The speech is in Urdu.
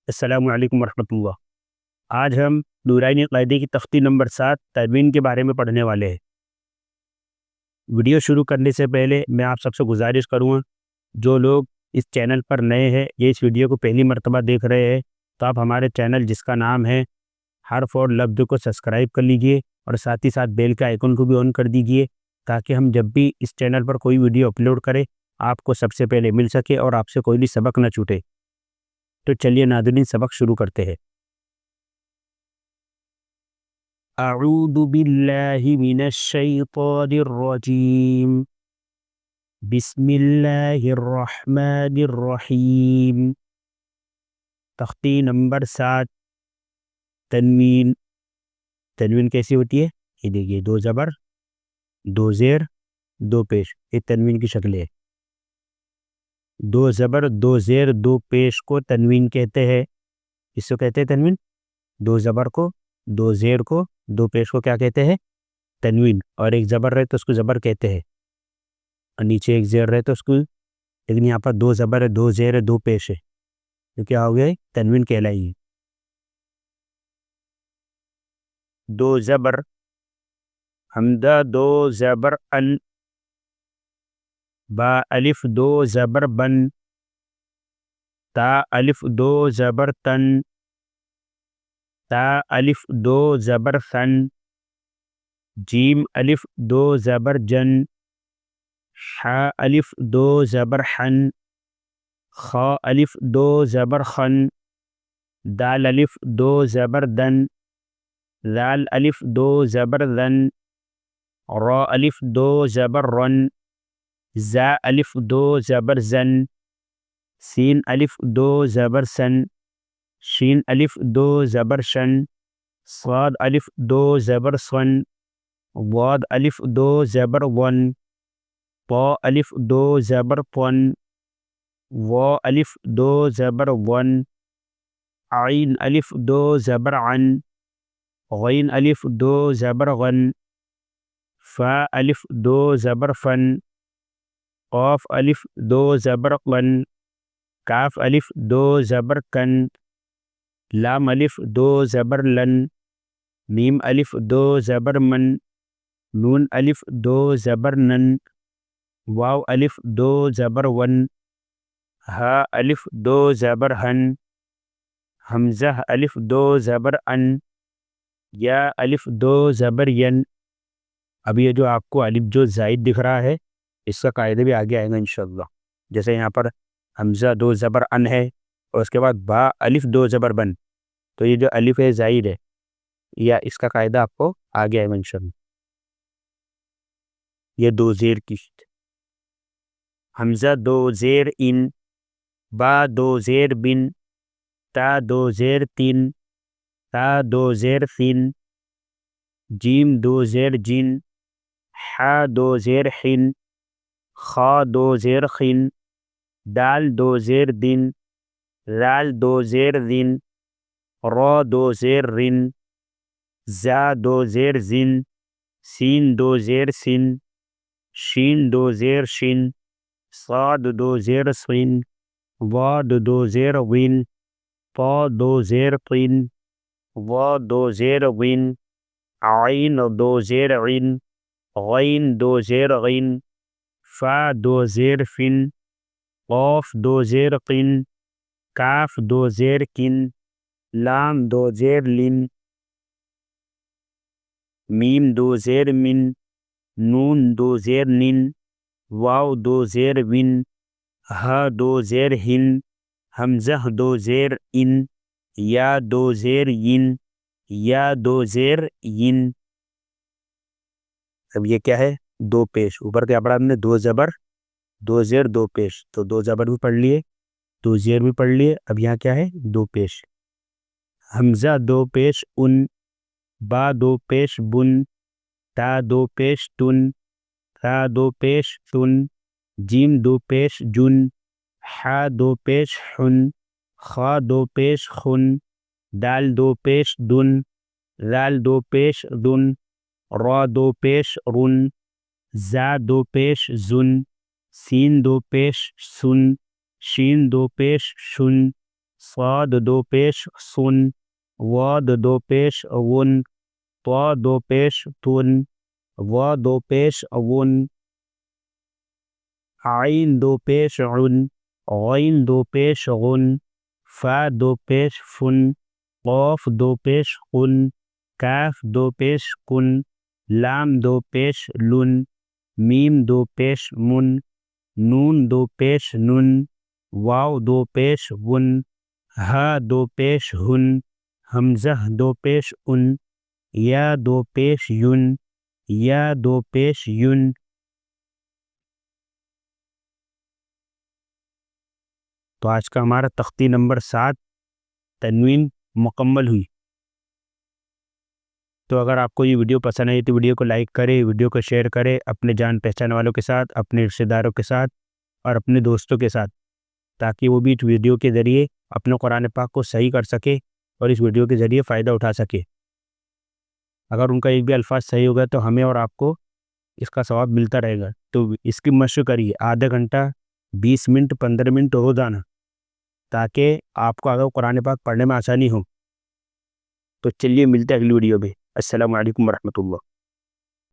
السلام علیکم ورحمۃ اللہ۔ آج ہم نورانی قاعدے کی تختی نمبر 7 تنوین کے بارے میں پڑھنے والے ہیں۔ ویڈیو شروع کرنے سے پہلے میں آپ سب سے گزارش کروں گا، جو لوگ اس چینل پر نئے ہیں یا اس ویڈیو کو پہلی مرتبہ دیکھ رہے ہیں، تو آپ ہمارے چینل جس کا نام ہے حرف اور لفظ کو سبسکرائب کر لیجئے اور ساتھ ہی ساتھ بیل کا آئیکن کو بھی آن کر دیجئے، تاکہ ہم جب بھی اس چینل پر کوئی ویڈیو اپلوڈ کریں آپ کو سب سے پہلے مل سکے اور آپ سے کوئی بھی سبق نہ چھوٹے۔ تو چلیے ناظرین، سبق شروع کرتے ہیں۔ اعوذ باللہ من الشیطان الرجیم، بسم اللہ الرحمن الرحیم۔ تختی نمبر 7 تنوین۔ تنوین کیسی ہوتی ہے؟ یہ دیکھیے، 2 زبر 2 زیر 2 پیش، یہ تنوین کی شکل ہے۔ 2 زبر 2 زیر 2 پیش کو تنوین کہتے ہیں۔ اس کو کہتے ہیں تنوین۔ 2 زبر کو 2 زیر کو 2 پیش کو کیا کہتے ہیں؟ تنوین۔ اور ایک زبر رہے تو اس کو زبر کہتے ہیں، اور نیچے ایک زیر رہے تو اس کو، لیکن یہاں پر 2 زبر ہے 2 زیر ہے 2 پیش ہے، تو کیا ہو گیا؟ تنوین کہلائے گی۔ 2 زبر حمزہ 2 زبر ان، با الف 2 زبر بن، تا الف 2 زبر تن، تا الف 2 زبر ثن، جیم الف 2 زبر جن، حا الف 2 زبر حن، خا الف 2 زبر خن، دال الف 2 زبر دن، ذال الف 2 زبر ذن، را الف 2 زبر رن، زا الف 2 زبر زن، سین الف 2 زبر سن، شین الف 2 زبر شن، صاد الف 2 زبر صن، ضاد الف 2 زبر ون، طا الف 2 زبر پن، وا الف 2 زبر ون، عین الف 2 زبر عن، غین الف 2 زبر غن، فا الف 2 زبر فن، قاف الف 2 زبر قن، کاف الف 2 زبر کن، لام الف 2 زبر لن، میم الف 2 زبر من، نون الف 2 زبر نن، واو الف 2 زبر ون، ہا الف 2 زبر ہن، حمزہ الف 2 زبر ان، یا الف 2 زبر ین۔ اب یہ جو آپ کو الف جو زائد دکھ رہا ہے، اس کا قاعدہ بھی آگے آئے گا انشاءاللہ۔ جیسے یہاں پر حمزہ 2 زبر ان ہے اور اس کے بعد با الف 2 زبر بن، تو یہ جو الف ہے زائد ہے، یا اس کا قاعدہ آپ کو آگے آئے گا انشاءاللہ۔ یہ 2 زیر کی، حمزہ 2 زیر ان، با 2 زیر بن، تا 2 زیر تین، تا 2 زیر فین، جیم 2 زیر جن، حا 2 زیر حن، خا 2 زیر خن، دال 2 زیر دن، ذال 2 زیر ذن، را 2 زیر رن، زا 2 زیر زن، سین 2 زیر سن، شین 2 زیر شن، صاد 2 زیر صین، ضاد 2 زیر ون، طا 2 زیر طن، ظا 2 زیر ون، عین 2 زیر عن، غین 2 زیر غین، فا 2 زیر فن، قاف 2 زیر قن، کاف 2 زیر کن، لام 2 زیر لن، میم 2 زیر من، نون 2 زیر نن، واو 2 زیر ون، ہا 2 زیر ہن، حمزہ 2 زیر ان، یا 2 زیر ین، یا 2 زیر ین۔ اب یہ کیا ہے؟ 2 پیش۔ اوپر کیا پڑھا ہم نے؟ 2 زبر 2 زیر 2 پیش، تو 2 زبر بھی پڑھ لیے 2 زیر بھی پڑھ لیے۔ اب یہاں کیا ہے؟ 2 پیش۔ حمزہ 2 پیش ان، با 2 پیش بن، تا 2 پیش تن، تا 2 پیش تن، جیم 2 پیش جن، حا 2 پیش حن، خا 2 پیش خن، دال 2 پیش دن، ذال 2 پیش دن، را 2 پیش رن، زا 2 پیش زن، سین 2 پیش سن، شین 2 پیش شن، صاد دو پیش سن، واد دو پیش ون، طا دو پیش تن، وا دو پیش ون، عین دو پیش عن، غین دو پیش غن، فا دو پیش فن، قاف دو پیش قن، کاف دو پیش کن، لام دو پیش لن، میم دو پیش من، نون دو پیش نن، واو دو پیش ون، ہا دو پیش ہن، حمزہ دو پیش ان، یا دو پیش یون، یا دو پیش یون۔ تو آج کا ہمارا تختی نمبر 7 تنوین مکمل ہوئی۔ تو اگر آپ کو یہ ویڈیو پسند آئی تو ویڈیو کو لائک کرے، ویڈیو کو شیئر کرے اپنے جان پہچان والوں کے ساتھ، اپنے رشتہ داروں کے ساتھ اور اپنے دوستوں کے ساتھ، تاکہ وہ بھی اس ویڈیو کے ذریعے اپنے قرآن پاک کو صحیح کر سکے اور اس ویڈیو کے ذریعے فائدہ اٹھا سکے۔ اگر ان کا ایک بھی الفاظ صحیح ہوگا تو ہمیں اور آپ کو اس کا ثواب ملتا رہے گا۔ تو اس کی مشق کریے، آدھا گھنٹہ، 20 منٹ، 15 منٹ روزانہ، تاکہ آپ کو اگر قرآن پاک پڑھنے میں آسانی ہو۔ تو چلیے ملتے ہیں اگلی ویڈیو میں۔ السلام علیکم ورحمۃ اللہ۔